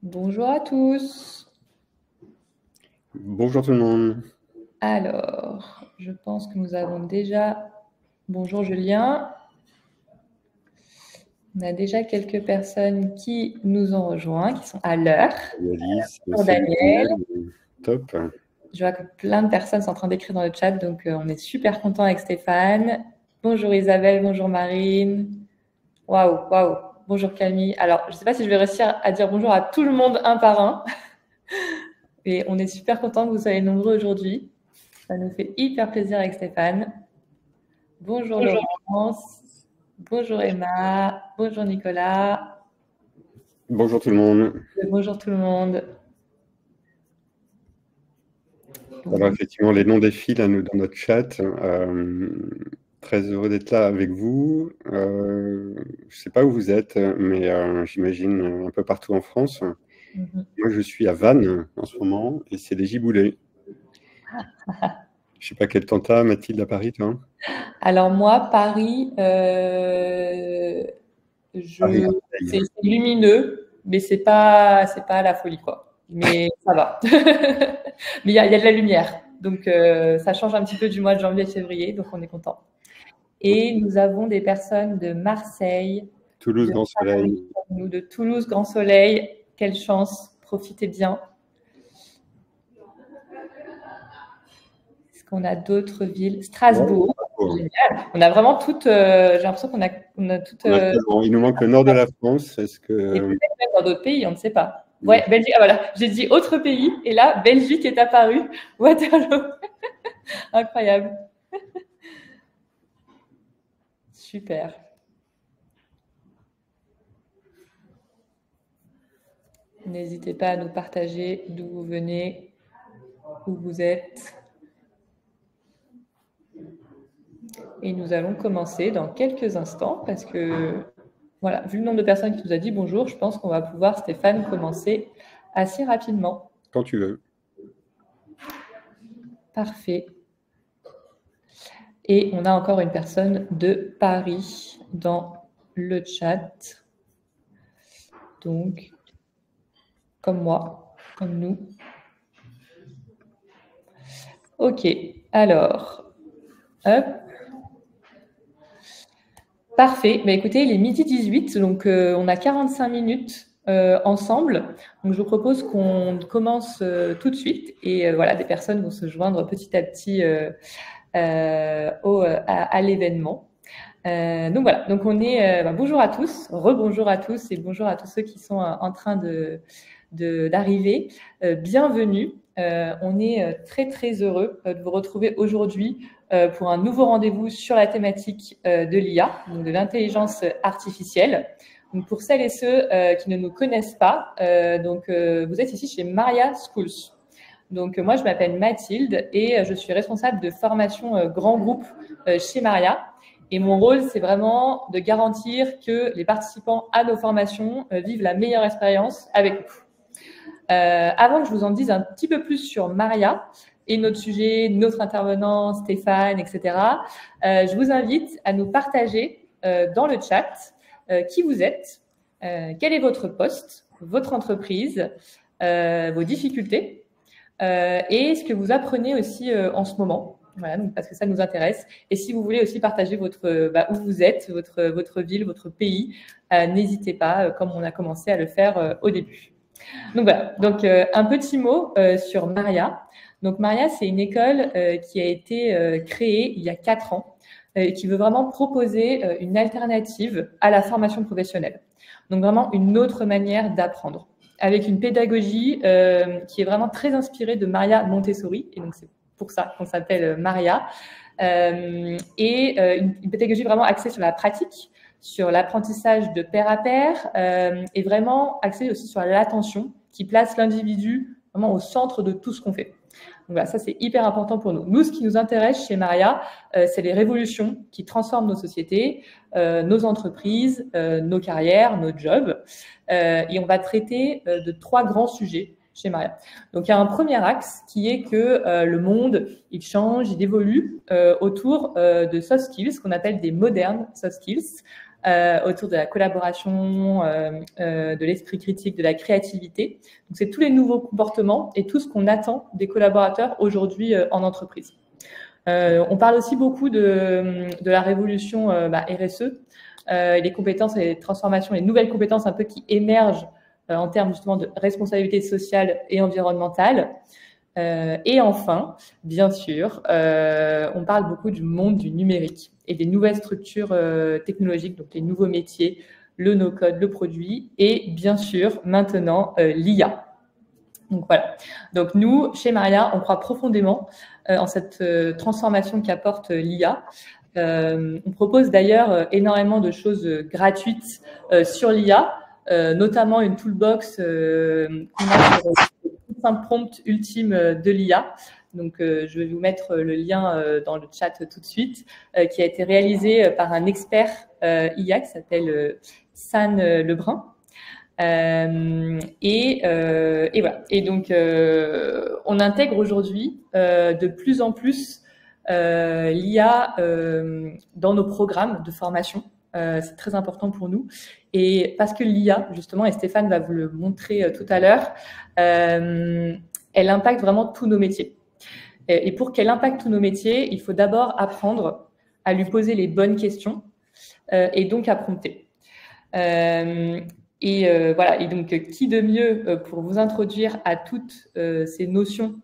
Bonjour à tous. Bonjour tout le monde. Alors, je pense que nous avons déjà... Bonjour Julien. On a déjà quelques personnes qui nous ont rejoints, qui sont à l'heure. Salut Alice, Bonjour salut Daniel. Daniel. Top. Je vois que plein de personnes sont en train d'écrire dans le chat, donc on est super content avec Stéphane. Bonjour Isabelle, bonjour Marine. Waouh, waouh. Bonjour Camille. Alors, je ne sais pas si je vais réussir à dire bonjour à tout le monde un par un. Et on est super content que vous soyez nombreux aujourd'hui. Ça nous fait hyper plaisir avec Stéphane. Bonjour Laurence, bonjour Emma, bonjour Nicolas. Bonjour tout le monde. Bonjour tout le monde. Alors effectivement, les noms défilent à nous dans notre chat. Très heureux d'être là avec vous. Je ne sais pas où vous êtes, mais j'imagine un peu partout en France. Moi, je suis à Vannes en ce moment et c'est les giboulées. Je ne sais pas quel temps t'as, Mathilde, à Paris, toi? Alors moi, Paris, Paris, c'est Marseille. lumineux, mais c'est pas la folie quoi. Mais ça va. Mais il y a de la lumière, donc ça change un petit peu du mois de janvier et de février, donc on est content. Et nous avons des personnes de Marseille, Toulouse, de grand Paris, soleil. nous de Toulouse, grand soleil. Quelle chance, profitez bien. Est-ce qu'on a d'autres villes? Strasbourg. Ouais, Génial. On a vraiment toutes. J'ai l'impression qu'on a toutes. il nous manque le nord de la France. Est-ce Et que peut-être même dans d'autres pays, on ne sait pas. Ouais, Belgique. Ah, voilà, j'ai dit autre pays et là, Belgique est apparue. Waterloo. Incroyable. Super. N'hésitez pas à nous partager d'où vous venez, où vous êtes. Et nous allons commencer dans quelques instants parce que, voilà, vu le nombre de personnes qui nous a dit bonjour, je pense qu'on va pouvoir, Stéphane, commencer assez rapidement. quand tu veux. Parfait. Et on a encore une personne de Paris dans le chat. Donc, comme moi, comme nous. Ok, alors, hop. Parfait. Bah, écoutez, il est midi 18, donc on a 45 minutes ensemble. Donc je vous propose qu'on commence tout de suite. Et voilà, des personnes vont se joindre petit à petit à l'événement. Donc voilà, donc on est bonjour à tous, rebonjour à tous et bonjour à tous ceux qui sont en train d'arriver. Bienvenue. On est très très heureux de vous retrouver aujourd'hui pour un nouveau rendez-vous sur la thématique de l'IA, donc de l'intelligence artificielle. Donc pour celles et ceux qui ne nous connaissent pas, vous êtes ici chez Maria Schools. Donc moi je m'appelle Mathilde et je suis responsable de formation grand groupe chez Maria. Et mon rôle, c'est vraiment de garantir que les participants à nos formations vivent la meilleure expérience avec nous. Avant que je vous en dise un petit peu plus sur Maria et notre sujet, notre intervenant, Stéphane, etc., je vous invite à nous partager dans le chat qui vous êtes, quel est votre poste, votre entreprise, vos difficultés et ce que vous apprenez aussi en ce moment. Voilà, donc parce que ça nous intéresse. Et si vous voulez aussi partager où vous êtes, votre ville, votre pays, n'hésitez pas, comme on a commencé à le faire au début. Donc voilà, donc un petit mot sur Maria. Donc Maria, c'est une école qui a été créée il y a 4 ans et qui veut vraiment proposer une alternative à la formation professionnelle. Donc vraiment une autre manière d'apprendre, avec une pédagogie qui est vraiment très inspirée de Maria Montessori. Et donc c'est pour ça qu'on s'appelle Maria. Une pédagogie vraiment axée sur la pratique, sur l'apprentissage de pair à pair et vraiment axée aussi sur l'attention qui place l'individu vraiment au centre de tout ce qu'on fait. Donc voilà, ça c'est hyper important pour nous. Nous, ce qui nous intéresse chez Maria, c'est les révolutions qui transforment nos sociétés, nos entreprises, nos carrières, nos jobs. Et on va traiter de 3 grands sujets chez Maria. Donc, il y a un premier axe qui est que le monde, il change, il évolue autour de soft skills, qu'on appelle des modernes soft skills, autour de la collaboration, de l'esprit critique, de la créativité. Donc, c'est tous les nouveaux comportements et tout ce qu'on attend des collaborateurs aujourd'hui en entreprise. On parle aussi beaucoup de la révolution RSE, les compétences et les transformations, les nouvelles compétences un peu qui émergent en termes justement de responsabilité sociale et environnementale. Et enfin, bien sûr, on parle beaucoup du monde du numérique et des nouvelles structures technologiques, donc les nouveaux métiers, le no-code, le produit, et bien sûr, maintenant, l'IA. Donc voilà. Donc nous, chez Maria, on croit profondément en cette transformation qu'apporte l'IA. On propose d'ailleurs énormément de choses gratuites sur l'IA, notamment une toolbox qu'on a sur un prompt ultime de l'IA. Donc, je vais vous mettre le lien dans le chat tout de suite, qui a été réalisé par un expert IA qui s'appelle San Lebrun. Et voilà. Et donc, on intègre aujourd'hui de plus en plus l'IA dans nos programmes de formation. C'est très important pour nous. Et parce que l'IA, justement, et Stéphane va vous le montrer tout à l'heure, elle impacte vraiment tous nos métiers. Et pour qu'elle impacte tous nos métiers, il faut d'abord apprendre à lui poser les bonnes questions et donc à prompter. Voilà. Et donc, qui de mieux pour vous introduire à toutes ces notions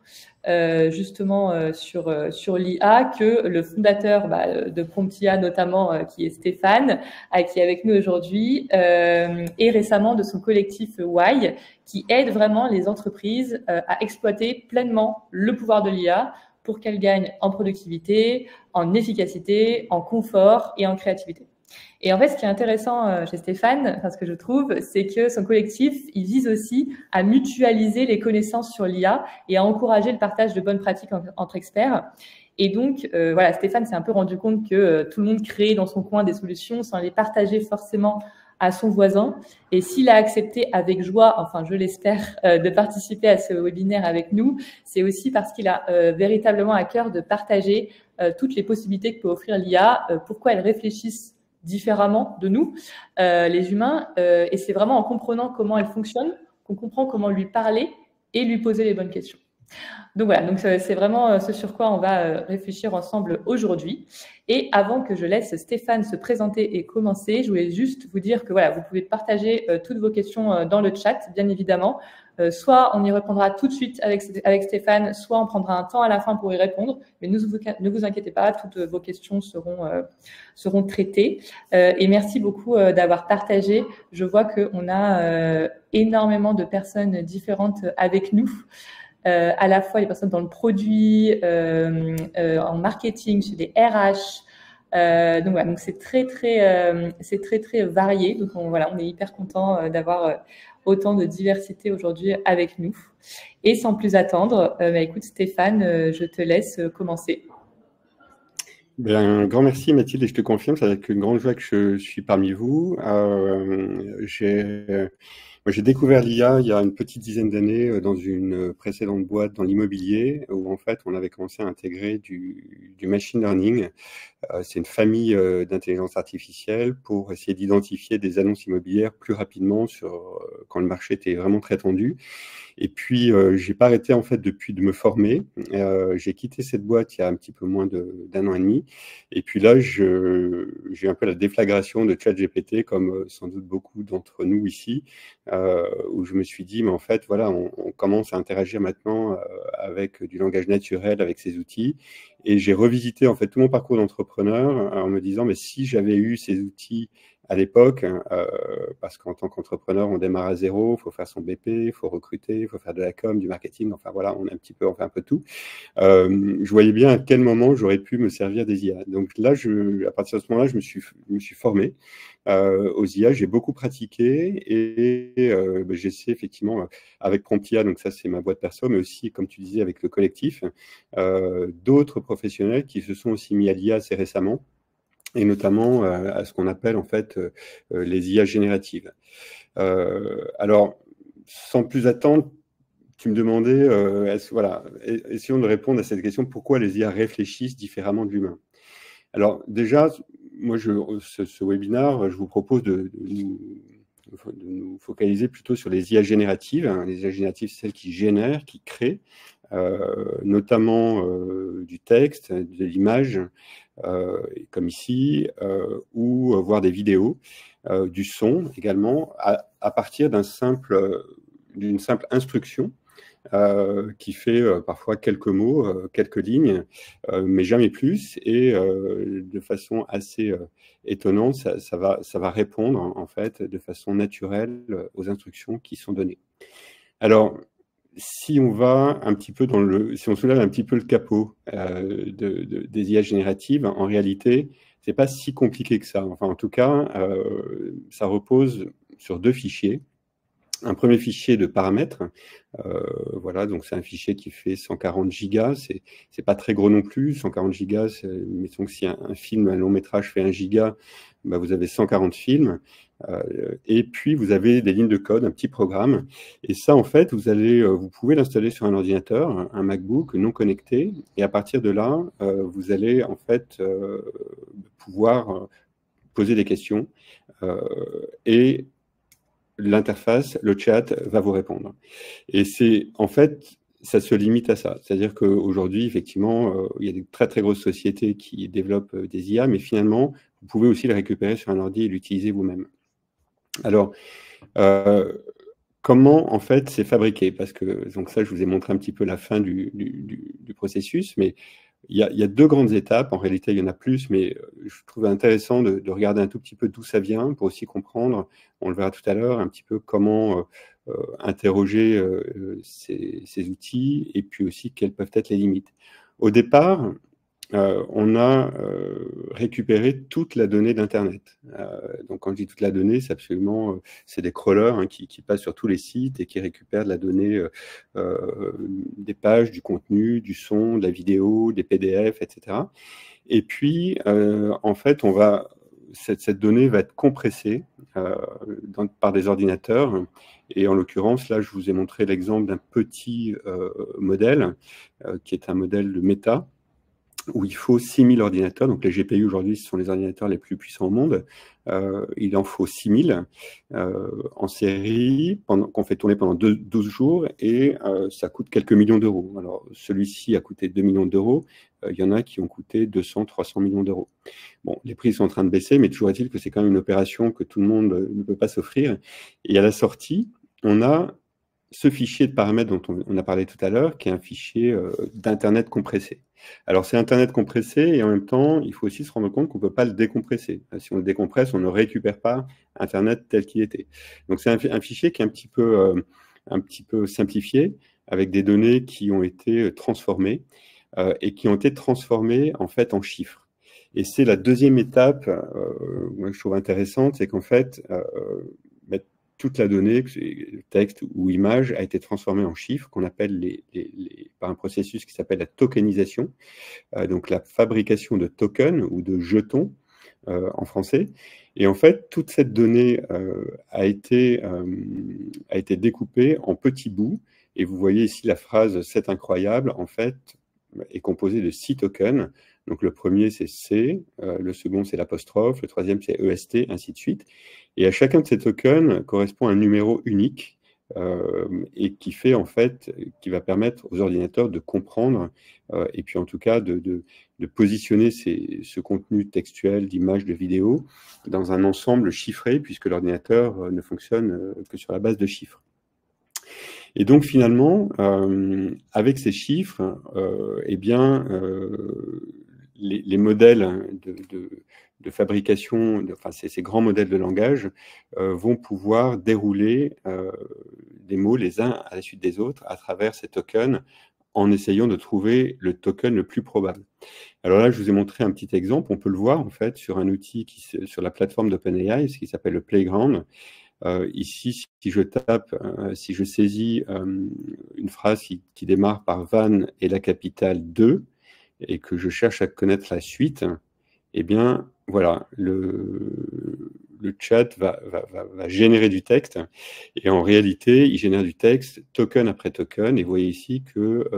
justement sur l'IA que le fondateur de Promptia notamment, qui est Stéphane, qui est avec nous aujourd'hui, et récemment de son collectif Y, qui aide vraiment les entreprises à exploiter pleinement le pouvoir de l'IA pour qu'elles gagnent en productivité, en efficacité, en confort et en créativité. Et en fait, ce qui est intéressant chez Stéphane, enfin, ce que je trouve, c'est que son collectif, il vise aussi à mutualiser les connaissances sur l'IA et à encourager le partage de bonnes pratiques entre experts. Et donc, voilà, Stéphane s'est un peu rendu compte que tout le monde crée dans son coin des solutions sans les partager forcément à son voisin. Et s'il a accepté avec joie, enfin je l'espère, de participer à ce webinaire avec nous, c'est aussi parce qu'il a véritablement à cœur de partager toutes les possibilités que peut offrir l'IA, pourquoi elles réfléchissent différemment de nous, les humains, et c'est vraiment en comprenant comment elle fonctionne qu'on comprend comment lui parler et lui poser les bonnes questions. Donc voilà, donc c'est vraiment ce sur quoi on va réfléchir ensemble aujourd'hui. Et avant que je laisse Stéphane se présenter et commencer, je voulais juste vous dire que voilà, vous pouvez partager toutes vos questions dans le chat, bien évidemment. Soit on y répondra tout de suite avec Stéphane, soit on prendra un temps à la fin pour y répondre. Mais ne vous inquiétez pas, toutes vos questions seront traitées. Et merci beaucoup d'avoir partagé. Je vois qu'on a énormément de personnes différentes avec nous. À la fois les personnes dans le produit, en marketing, chez les RH. Donc voilà, donc c'est très varié. Donc on est hyper content d'avoir autant de diversité aujourd'hui avec nous. Et sans plus attendre, écoute Stéphane, je te laisse commencer. Un grand merci Mathilde, et je te confirme, c'est avec une grande joie que je suis parmi vous. J'ai découvert l'IA il y a une petite dizaine d'années dans une précédente boîte dans l'immobilier où en fait on avait commencé à intégrer du machine learning. C'est une famille d'intelligence artificielle pour essayer d'identifier des annonces immobilières plus rapidement quand le marché était vraiment très tendu. Et puis, j'ai pas arrêté en fait depuis de me former. J'ai quitté cette boîte il y a un petit peu moins d'un an et demi. Et puis là, j'ai un peu la déflagration de ChatGPT, comme sans doute beaucoup d'entre nous ici, où je me suis dit, mais en fait, voilà, on commence à interagir maintenant avec du langage naturel, avec ces outils. Et j'ai revisité en fait tout mon parcours d'entrepreneur en me disant, mais si j'avais eu ces outils à l'époque, parce qu'en tant qu'entrepreneur, on démarre à zéro, il faut faire son BP, il faut recruter, il faut faire de la com, du marketing, enfin voilà, on fait un peu tout. Je voyais bien à quel moment j'aurais pu me servir des IA. Donc là, à partir de ce moment-là, je me suis formé aux IA, j'ai beaucoup pratiqué et j'essaie effectivement avec Promptia, donc ça c'est ma boîte perso, mais aussi, comme tu disais, avec le collectif, d'autres professionnels qui se sont aussi mis à l'IA assez récemment, et notamment à ce qu'on appelle en fait les IA génératives. Alors, sans plus attendre, tu me demandais, voilà, essayons de répondre à cette question, pourquoi les IA réfléchissent différemment de l'humain? Alors déjà, moi, ce webinaire, je vous propose de nous focaliser plutôt sur les IA génératives. Hein. Les IA génératives, c'est celles qui génèrent, qui créent, notamment du texte, de l'image, comme ici, ou voir des vidéos, du son également, à partir d'une simple instruction qui fait parfois quelques mots, quelques lignes, mais jamais plus, et de façon assez étonnante, ça va répondre en fait de façon naturelle aux instructions qui sont données. Alors, si on va un petit peu si on soulève un petit peu le capot des IA génératives, en réalité, c'est pas si compliqué que ça. Enfin, en tout cas, ça repose sur 2 fichiers. Un premier fichier de paramètres, voilà, donc c'est un fichier qui fait 140 gigas, c'est pas très gros non plus, 140 gigas, mettons que si un film, un long métrage fait 1 giga, bah vous avez 140 films, et puis vous avez des lignes de code, un petit programme, et ça en fait, vous pouvez l'installer sur un ordinateur, un MacBook non connecté, et à partir de là, vous allez en fait pouvoir poser des questions, et l'interface, le chat va vous répondre. Et en fait, ça se limite à ça. C'est-à-dire qu'aujourd'hui, effectivement, il y a des très très grosses sociétés qui développent des IA, mais finalement, vous pouvez aussi le récupérer sur un ordi et l'utiliser vous-même. Alors, comment en fait c'est fabriqué? Parce que donc ça, je vous ai montré un petit peu la fin du processus, mais il y a 2 grandes étapes. En réalité, il y en a plus, mais je trouve intéressant de regarder un tout petit peu d'où ça vient pour aussi comprendre, on le verra tout à l'heure, un petit peu comment interroger ces outils et puis aussi quelles peuvent être les limites. Au départ, on a récupéré toute la donnée d'Internet. Donc, quand je dis toute la donnée, c'est absolument, c'est des crawlers hein, qui passent sur tous les sites et qui récupèrent de la donnée, des pages, du contenu, du son, de la vidéo, des PDF, etc. Et puis, en fait, cette donnée va être compressée par des ordinateurs. Et en l'occurrence, là, je vous ai montré l'exemple d'un petit modèle qui est un modèle de Meta, où il faut 6000 ordinateurs. Donc les GPU aujourd'hui, ce sont les ordinateurs les plus puissants au monde. Il en faut 6000 en série, qu'on fait tourner pendant 12 jours, et ça coûte quelques millions d'euros. Alors celui-ci a coûté 2 millions d'euros. Il y en a qui ont coûté 200, 300 millions d'euros. Bon, les prix sont en train de baisser, mais toujours est-il que c'est quand même une opération que tout le monde ne peut pas s'offrir. Et à la sortie, on a ce fichier de paramètres dont on a parlé tout à l'heure, qui est un fichier d'Internet compressé. Alors, c'est Internet compressé, et en même temps, il faut aussi se rendre compte qu'on ne peut pas le décompresser. Si on le décompresse, on ne récupère pas Internet tel qu'il était. Donc, c'est un fichier qui est un petit peu simplifié, avec des données qui ont été transformées, et qui ont été transformées, en fait, en chiffres. Et c'est la deuxième étape, moi, que je trouve intéressante, c'est qu'en fait, toute la donnée, texte ou image, a été transformée en chiffres qu'on appelle par un processus qui s'appelle la tokenisation, donc la fabrication de tokens ou de jetons en français. Et en fait, toute cette donnée a été découpée en petits bouts. Et vous voyez ici la phrase « c'est incroyable », en fait, est composée de 6 tokens. Donc le premier, c'est C, le second, c'est l'apostrophe, le troisième, c'est EST, ainsi de suite. Et à chacun de ces tokens correspond un numéro unique et qui va permettre aux ordinateurs de comprendre et puis en tout cas de positionner ce contenu textuel, d'image, de vidéo dans un ensemble chiffré, puisque l'ordinateur ne fonctionne que sur la base de chiffres. Et donc finalement, avec ces chiffres, eh bien, les modèles de fabrication, enfin ces grands modèles de langage, vont pouvoir dérouler des mots les uns à la suite des autres à travers ces tokens, en essayant de trouver le token le plus probable. Alors là, je vous ai montré un petit exemple. On peut le voir en fait sur un outil sur la plateforme d'OpenAI, ce qui s'appelle le Playground. Ici, si je saisis une phrase qui démarre par Van et la capitale 2, et que je cherche à connaître la suite, eh bien, voilà, le le chat va générer du texte, et en réalité, il génère du texte token après token, et vous voyez ici que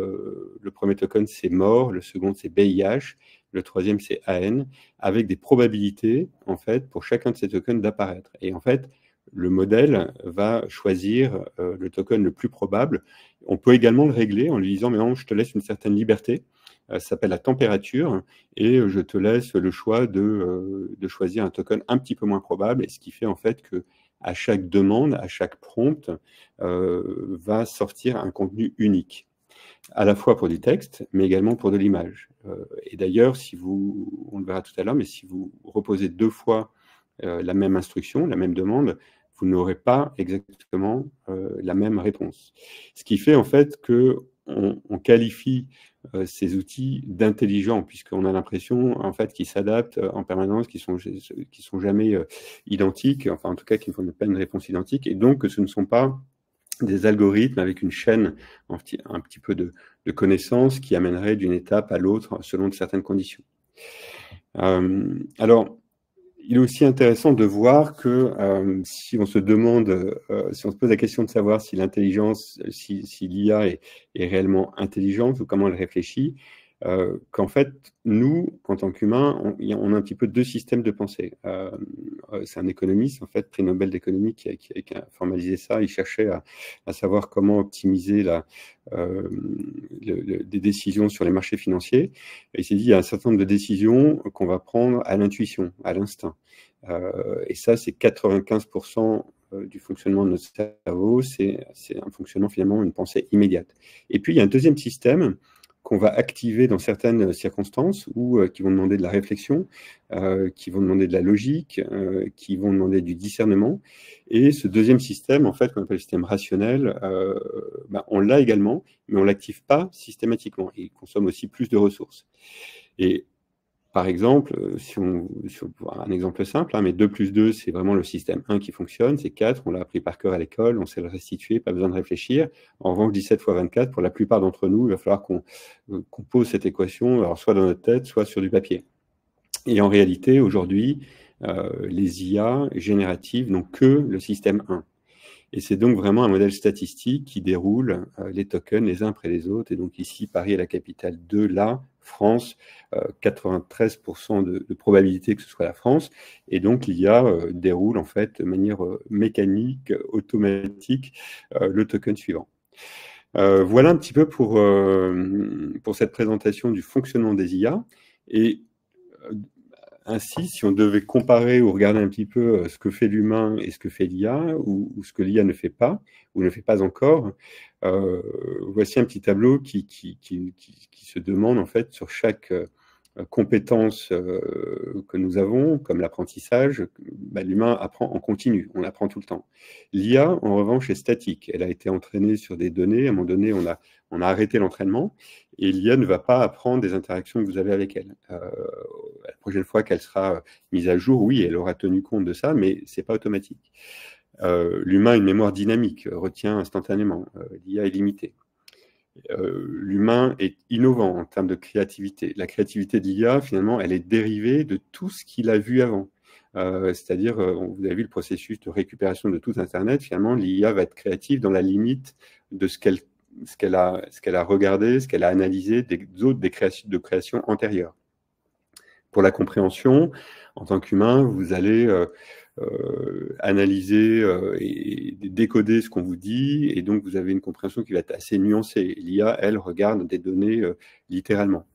le premier token, c'est mort, le second, c'est BIH, le troisième, c'est AN, avec des probabilités, en fait, pour chacun de ces tokens d'apparaître. Et en fait, le modèle va choisir le token le plus probable. On peut également le régler en lui disant, mais non, je te laisse une certaine liberté, ça s'appelle la température, et je te laisse le choix de choisir un token un petit peu moins probable, et ce qui fait en fait que à chaque demande, à chaque prompt, va sortir un contenu unique, à la fois pour du texte, mais également pour de l'image. Et d'ailleurs, on le verra tout à l'heure, mais si vous reposez 2 fois la même instruction, la même demande, vous n'aurez pas exactement la même réponse. Ce qui fait en fait qu'on qualifie ces outils d'intelligents, puisqu'on a l'impression en fait qu'ils s'adaptent en permanence, qu'ils sont jamais identiques, enfin en tout cas qu'ils ne fournissent pas une réponse identique, et donc que ce ne sont pas des algorithmes avec une chaîne un petit peu de connaissances qui amènerait d'une étape à l'autre selon certaines conditions. Alors, il est aussi intéressant de voir que si on se demande, si on se pose la question de savoir si l'intelligence, si l'IA est réellement intelligente ou comment elle réfléchit, qu'en fait, nous, en tant qu'humains, on a un petit peu 2 systèmes de pensée. C'est un économiste, en fait, prix Nobel d'économie, qui a formalisé ça. Il cherchait à savoir comment optimiser des décisions sur les marchés financiers. Et il s'est dit, il y a un certain nombre de décisions qu'on va prendre à l'intuition, à l'instinct. Et ça, c'est 95% du fonctionnement de notre cerveau. C'est un fonctionnement, finalement, une pensée immédiate. Et puis, il y a un deuxième système qu'on va activer dans certaines circonstances ou qui vont demander de la réflexion, qui vont demander de la logique, qui vont demander du discernement. Et ce deuxième système, en fait, qu'on appelle le système rationnel, on l'a également, mais on ne l'active pas systématiquement. Et il consomme aussi plus de ressources. Et par exemple, si on un exemple simple, mais 2 plus 2, c'est vraiment le système 1 qui fonctionne, c'est 4, on l'a appris par cœur à l'école, on sait le restituer, pas besoin de réfléchir. En revanche, 17 fois 24, pour la plupart d'entre nous, il va falloir qu'on pose cette équation, alors soit dans notre tête, soit sur du papier. Et en réalité, aujourd'hui, les IA génératives n'ont que le système 1. Et c'est donc vraiment un modèle statistique qui déroule les tokens les uns après les autres. Et donc ici, Paris est la capitale de la France, 93% de probabilité que ce soit la France. Et donc l'IA déroule en fait de manière mécanique, automatique, le token suivant. Voilà un petit peu pour cette présentation du fonctionnement des IA. Et ainsi, si on devait comparer ou regarder un petit peu ce que fait l'humain et ce que fait l'IA, ou ce que l'IA ne fait pas, ou ne fait pas encore, voici un petit tableau qui se demande en fait sur chaque compétence que nous avons, comme l'apprentissage. L'humain apprend en continu, on apprend tout le temps. L'IA, en revanche, est statique. Elle a été entraînée sur des données. À un moment donné, on a arrêté l'entraînement, et l'IA ne va pas apprendre des interactions que vous avez avec elle. La prochaine fois qu'elle sera mise à jour, oui, elle aura tenu compte de ça, mais ce n'est pas automatique. L'humain a une mémoire dynamique, retient instantanément. L'IA est limitée. L'humain est innovant en termes de créativité. La créativité de l'IA, finalement, elle est dérivée de tout ce qu'il a vu avant. C'est-à-dire, vous avez vu le processus de récupération de tout Internet. Finalement, l'IA va être créative dans la limite de ce qu'elle a regardé, ce qu'elle a analysé de créations antérieures. Pour la compréhension, en tant qu'humain, vous allez analyser et décoder ce qu'on vous dit, et donc vous avez une compréhension qui va être assez nuancée. L'IA, elle, regarde des données littéralement.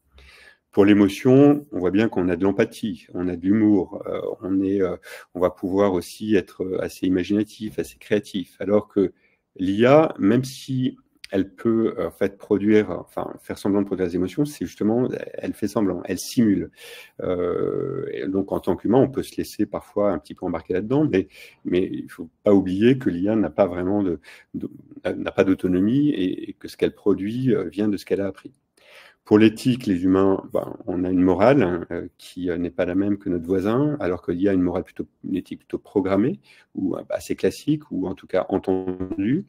Pour l'émotion, on voit bien qu'on a de l'empathie, on a de l'humour, on va pouvoir aussi être assez imaginatif, assez créatif, alors que l'IA, même si elle peut en fait faire semblant de produire des émotions, c'est justement, elle fait semblant, elle simule. Donc en tant qu'humain, on peut se laisser parfois un petit peu embarquer là-dedans, mais il ne faut pas oublier que l'IA n'a pas vraiment n'a pas d'autonomie, et que ce qu'elle produit vient de ce qu'elle a appris. Pour l'éthique, les humains, on a une morale qui n'est pas la même que notre voisin, alors qu'il y a une éthique plutôt programmée, ou assez classique, ou en tout cas entendue.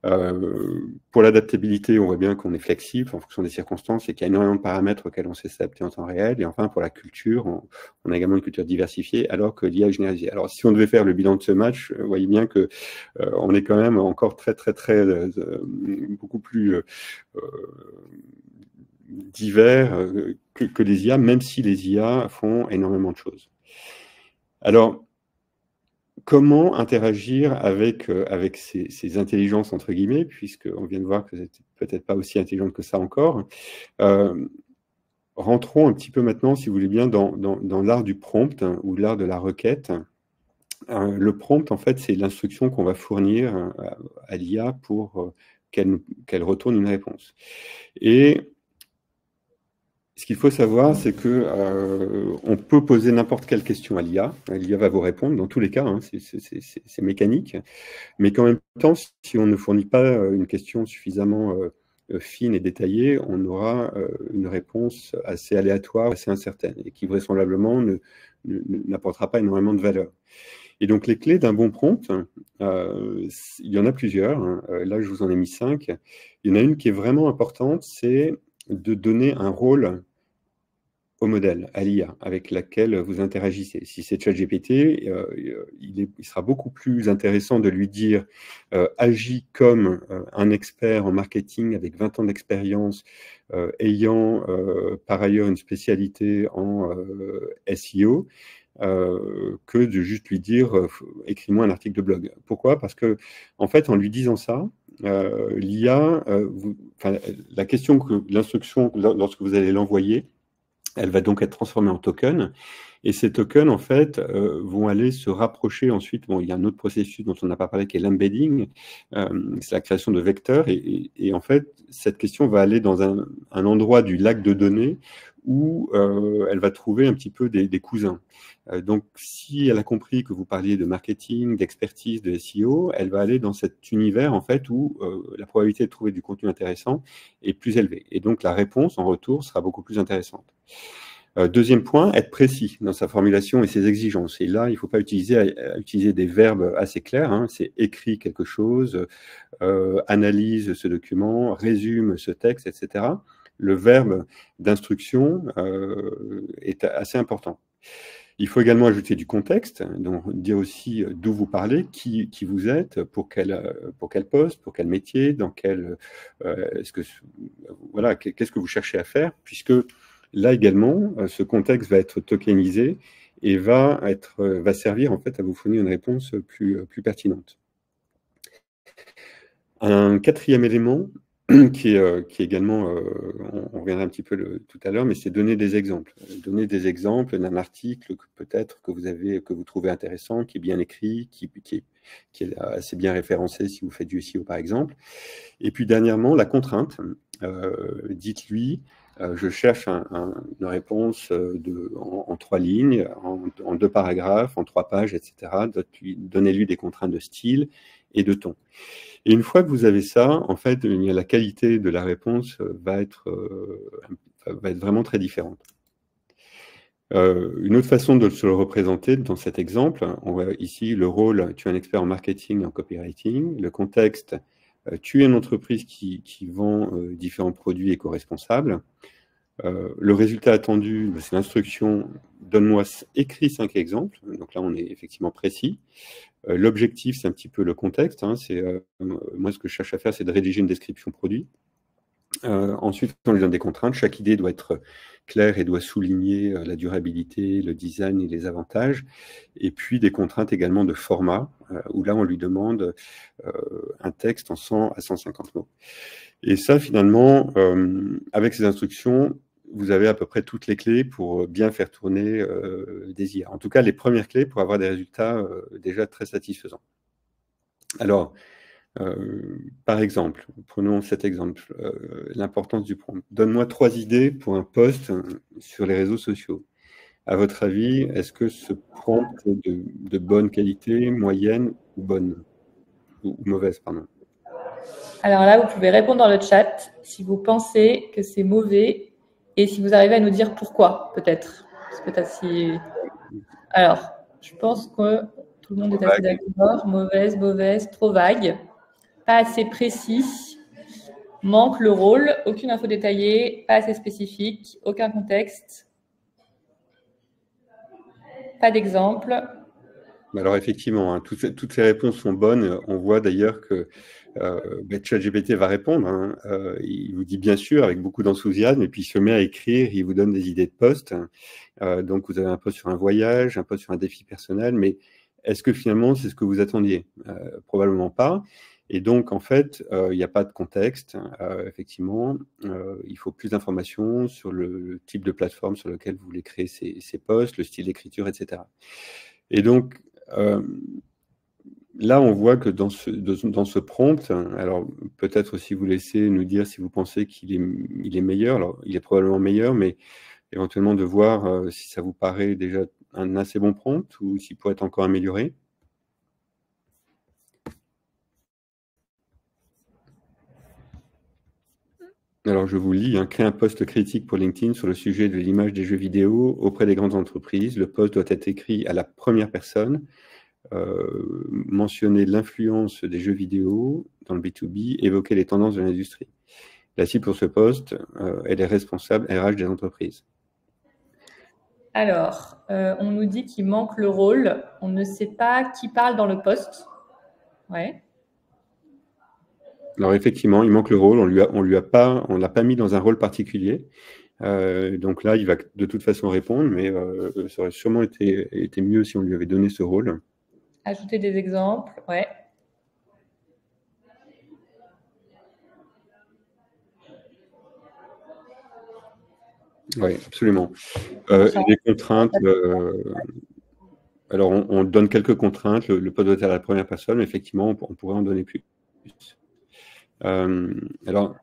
Pour l'adaptabilité, on voit bien qu'on est flexible en fonction des circonstances et qu'il y a énormément de paramètres auxquels on sait s'adapter en temps réel. Et enfin, pour la culture, on a également une culture diversifiée, alors que l'IA est généralisée. Alors, si on devait faire le bilan de ce match, vous voyez bien que on est quand même encore très, beaucoup plus divers que les IA, même si les IA font énormément de choses. Alors, comment interagir avec ces intelligences, entre guillemets, puisqu'on vient de voir que vous n'êtes peut-être pas aussi intelligente que ça encore. Rentrons un petit peu maintenant, si vous voulez bien, dans l'art du prompt, hein, ou l'art de la requête. Le prompt, en fait, c'est l'instruction qu'on va fournir à l'IA pour qu'elle retourne une réponse. Et ce qu'il faut savoir, c'est que on peut poser n'importe quelle question à l'IA. L'IA va vous répondre dans tous les cas, hein, c'est mécanique. Mais qu'en même temps, si on ne fournit pas une question suffisamment fine et détaillée, on aura une réponse assez aléatoire, assez incertaine, et qui vraisemblablement n'apportera pas énormément de valeur. Et donc, les clés d'un bon prompt, il y en a plusieurs. Hein. Là, je vous en ai mis 5. Il y en a une qui est vraiment importante, c'est de donner un rôle au modèle, à l'IA, avec laquelle vous interagissez. Si c'est ChatGPT, il sera beaucoup plus intéressant de lui dire agis comme un expert en marketing avec 20 ans d'expérience, ayant par ailleurs une spécialité en SEO, que de juste lui dire écris-moi un article de blog. Pourquoi? Parce que, en fait, en lui disant ça, l'IA, la question, l'instruction, lorsque vous allez l'envoyer, elle va donc être transformée en token. Et ces tokens, en fait, vont aller se rapprocher ensuite. Bon, il y a un autre processus dont on n'a pas parlé qui est l'embedding. C'est la création de vecteurs. Et en fait, cette question va aller dans un endroit du lac de données où elle va trouver un petit peu des cousins. Donc, si elle a compris que vous parliez de marketing, d'expertise, de SEO, elle va aller dans cet univers, en fait, où la probabilité de trouver du contenu intéressant est plus élevée. Et donc, la réponse, en retour, sera beaucoup plus intéressante. Deuxième point, être précis dans sa formulation et ses exigences. Et là, il ne faut pas utiliser des verbes assez clairs. Hein. C'est écrit quelque chose, analyse ce document, résume ce texte, etc. Le verbe d'instruction est assez important. Il faut également ajouter du contexte, donc dire aussi d'où vous parlez, qui vous êtes, pour quel poste, pour quel métier, dans quel, voilà, qu'est-ce que vous cherchez à faire, puisque là également, ce contexte va être tokenisé et va servir en fait à vous fournir une réponse plus pertinente. Un quatrième élément qui est également, on reviendra un petit peu tout à l'heure, mais c'est donner des exemples. Donner des exemples d'un article peut-être que vous trouvez intéressant, qui est bien écrit, qui est assez bien référencé si vous faites du SEO par exemple. Et puis dernièrement, la contrainte. Dites-lui, je cherche une réponse en 3 lignes, en 2 paragraphes, en 3 pages, etc. Donnez-lui des contraintes de style et de ton. Et une fois que vous avez ça, en fait, la qualité de la réponse va être vraiment très différente. Une autre façon de se le représenter dans cet exemple, on voit ici le rôle, tu es un expert en marketing et en copywriting, le contexte, tu es une entreprise qui vend différents produits éco-responsables. Le résultat attendu, c'est l'instruction, donne-moi écrit 5 exemples. Donc là, on est effectivement précis. L'objectif, c'est un petit peu le contexte. Hein, moi, ce que je cherche à faire, c'est de rédiger une description produit. Ensuite, on lui donne des contraintes. Chaque idée doit être claire et doit souligner la durabilité, le design et les avantages. Et puis, des contraintes également de format, où là, on lui demande un texte en 100 à 150 mots. Et ça, finalement, avec ces instructions, vous avez à peu près toutes les clés pour bien faire tourner des IA. En tout cas, les premières clés pour avoir des résultats déjà très satisfaisants. Alors, par exemple, prenons cet exemple, l'importance du prompt. Donne-moi 3 idées pour un post sur les réseaux sociaux. À votre avis, est-ce que ce prompt est de bonne qualité, moyenne ou bonne ou mauvaise, pardon? Alors là, vous pouvez répondre dans le chat si vous pensez que c'est mauvais et si vous arrivez à nous dire pourquoi, peut-être. Alors, je pense que tout le monde est assez d'accord. Mauvaise, trop vague. pas assez précis, manque le rôle, aucune info détaillée, pas assez spécifique, aucun contexte, pas d'exemple. Alors effectivement, hein, toutes ces réponses sont bonnes. On voit d'ailleurs que ChatGPT va répondre. Hein. Il vous dit bien sûr avec beaucoup d'enthousiasme et puis il se met à écrire, il vous donne des idées de posts. Donc vous avez un post sur un voyage, un post sur un défi personnel, mais est-ce que finalement c'est ce que vous attendiez? Probablement pas. Et donc en fait, il n'y a pas de contexte. Effectivement, il faut plus d'informations sur le type de plateforme sur lequel vous voulez créer ces posts, le style d'écriture, etc. Et donc, là, on voit que dans ce prompt, alors peut-être aussi vous laisser nous dire si vous pensez qu'il est meilleur. Alors, il est probablement meilleur, mais éventuellement de voir si ça vous paraît déjà un assez bon prompt ou s'il pourrait être encore amélioré. Alors, je vous lis, hein, créer un post critique pour LinkedIn sur le sujet de l'image des jeux vidéo auprès des grandes entreprises. Le post doit être écrit à la première personne. Mentionner l'influence des jeux vidéo dans le B2B, évoquer les tendances de l'industrie. La cible pour ce poste, elle est responsable RH des entreprises. Alors, on nous dit qu'il manque le rôle. On ne sait pas qui parle dans le poste. Ouais. Alors effectivement, il manque le rôle. On l'a pas mis dans un rôle particulier. Donc là, il va de toute façon répondre, mais ça aurait sûrement été mieux si on lui avait donné ce rôle. Ajouter des exemples, ouais. Oui, absolument. Les contraintes, alors on donne quelques contraintes, le poste doit être à la première personne, mais effectivement, on pourrait en donner plus. Alors,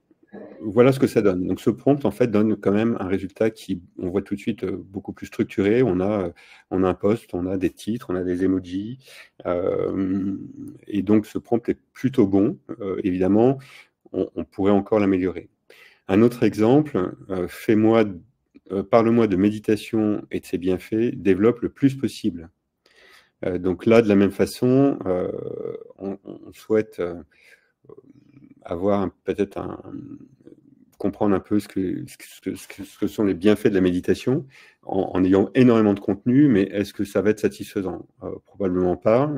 voilà ce que ça donne. Donc ce prompt, en fait, donne quand même un résultat qui, on voit tout de suite, beaucoup plus structuré. On a un post, on a des titres, on a des emojis. Et donc ce prompt est plutôt bon. Évidemment, on pourrait encore l'améliorer. Un autre exemple, parle-moi de méditation et de ses bienfaits, développe le plus possible. Donc là, de la même façon, on souhaite avoir peut-être comprendre un peu ce que sont les bienfaits de la méditation en ayant énormément de contenu, mais est-ce que ça va être satisfaisant? Probablement pas.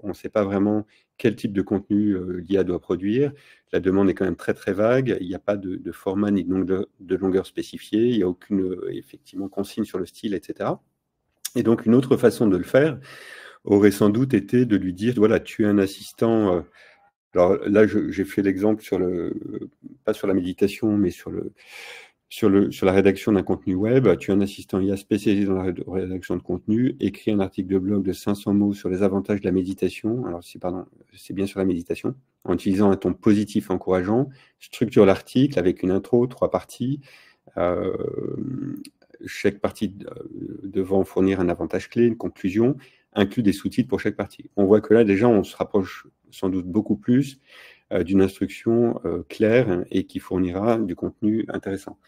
On ne sait pas vraiment quel type de contenu l'IA doit produire. La demande est quand même très très vague. Il n'y a pas de format ni de longueur spécifiée. Il n'y a aucune effectivement consigne sur le style, etc. Et donc une autre façon de le faire aurait sans doute été de lui dire, voilà, tu es un assistant. Alors là, j'ai fait l'exemple pas sur la méditation, mais sur la rédaction d'un contenu web. Tu es un assistant IA spécialisé dans la rédaction de contenu, écrit un article de blog de 500 mots sur les avantages de la méditation. Alors, c'est bien sur la méditation, en utilisant un ton positif encourageant. Structure l'article avec une intro, 3 parties. Chaque partie devant fournir un avantage clé, une conclusion, inclut des sous-titres pour chaque partie. On voit que là, déjà, on se rapproche sans doute beaucoup plus d'une instruction claire et qui fournira du contenu intéressant.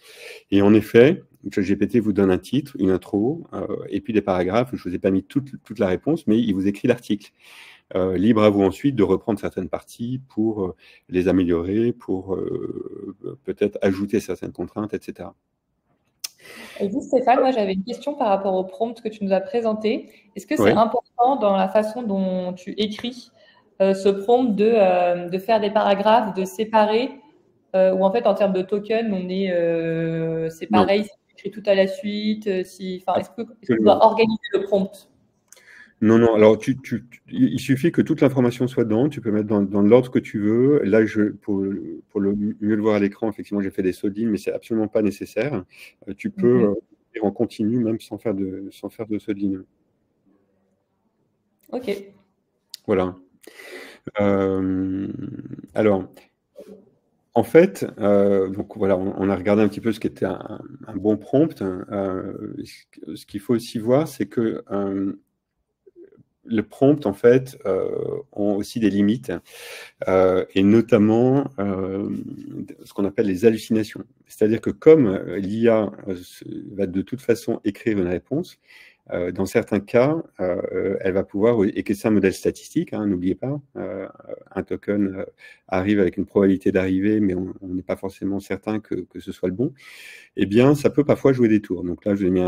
Et en effet, ChatGPT vous donne un titre, une intro, et puis des paragraphes. Je ne vous ai pas mis toute la réponse, mais il vous écrit l'article. Libre à vous ensuite de reprendre certaines parties pour les améliorer, pour peut-être ajouter certaines contraintes, etc. Et vous, Stéphane, moi j'avais une question par rapport au prompt que tu nous as présenté. Est-ce que c'est Oui. important dans la façon dont tu écris ce prompt de faire des paragraphes, de séparer, ou en fait en termes de token, c'est pareil, c'est écrit tout à la suite, est-ce qu'on doit organiser le prompt? Non, non, alors il suffit que toute l'information soit dedans, tu peux mettre dans l'ordre que tu veux. Là, pour mieux le voir à l'écran, effectivement, j'ai fait des soldines, mais c'est absolument pas nécessaire. Tu peux lire en continu, même sans faire de soldines. Ok. Voilà. Alors, en fait, donc voilà, on a regardé un petit peu ce qui était un bon prompt. Ce qu'il faut aussi voir, c'est que le prompt, en fait, ont aussi des limites, et notamment ce qu'on appelle les hallucinations. C'est-à-dire que comme l'IA va de toute façon écrire une réponse, Dans certains cas, elle va pouvoir, et que c'est un modèle statistique, hein, n'oubliez pas, un token arrive avec une probabilité d'arriver, mais on n'est pas forcément certain que ce soit le bon, eh bien, ça peut parfois jouer des tours. Donc là, je vous ai mis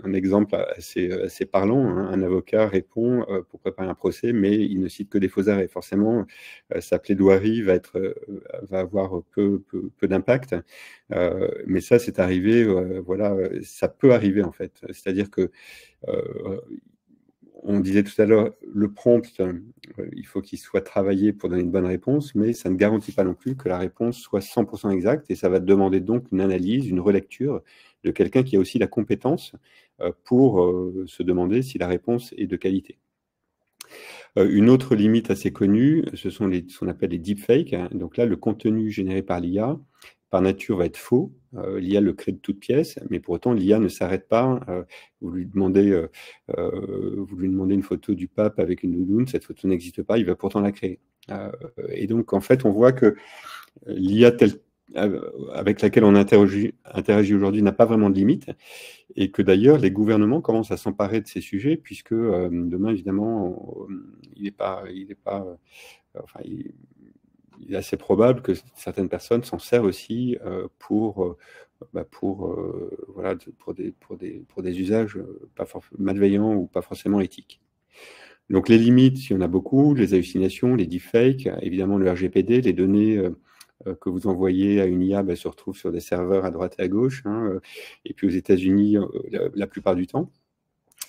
un exemple assez parlant, hein. Un avocat répond pour préparer un procès, mais il ne cite que des faux arrêts. Forcément, sa plaidoirie va avoir peu d'impact. Mais ça, c'est arrivé, voilà, ça peut arriver en fait. C'est-à-dire que on disait tout à l'heure, le prompt, il faut qu'il soit travaillé pour donner une bonne réponse, mais ça ne garantit pas non plus que la réponse soit 100% exacte, et ça va demander donc une analyse, une relecture de quelqu'un qui a aussi la compétence pour se demander si la réponse est de qualité. Une autre limite assez connue, ce sont ce qu'on appelle les deepfakes. Donc là, le contenu généré par l'IA, par nature, va être faux. L'IA le crée de toutes pièces, mais pour autant, l'IA ne s'arrête pas. Vous lui demandez une photo du pape avec une doudoune, cette photo n'existe pas, il va pourtant la créer. Et donc, en fait, on voit que l'IA avec laquelle on interagit aujourd'hui n'a pas vraiment de limite, et que d'ailleurs les gouvernements commencent à s'emparer de ces sujets, puisque demain, évidemment, il est assez probable que certaines personnes s'en servent aussi pour des usages pas malveillants ou pas forcément éthiques. Donc les limites, il y en a beaucoup, les hallucinations, les deepfakes, évidemment le RGPD, les données que vous envoyez à une IA se retrouvent sur des serveurs à droite et à gauche, hein, et puis aux États-Unis la plupart du temps.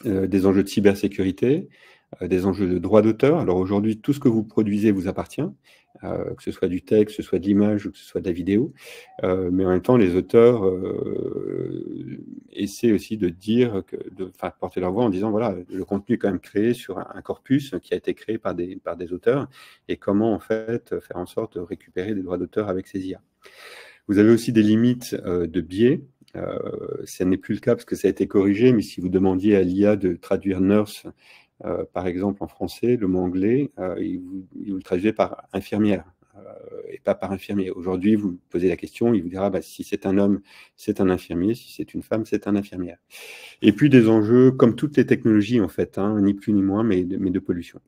Des enjeux de cybersécurité, des enjeux de droit d'auteur. Alors aujourd'hui, tout ce que vous produisez vous appartient, que ce soit du texte, que ce soit de l'image ou que ce soit de la vidéo, mais en même temps, les auteurs essaient aussi de porter leur voix en disant, voilà, le contenu est quand même créé sur un corpus qui a été créé par des auteurs, et comment en fait faire en sorte de récupérer des droits d'auteur avec ces IA. Vous avez aussi des limites de biais. Ce n'est plus le cas parce que ça a été corrigé, mais si vous demandiez à l'IA de traduire nurse, par exemple en français, le mot anglais, il vous le traduisait par infirmière et pas par infirmier. Aujourd'hui, vous posez la question, il vous dira si c'est un homme, c'est un infirmier, si c'est une femme, c'est un infirmière. Et puis des enjeux, comme toutes les technologies en fait, hein, ni plus ni moins, mais de pollution.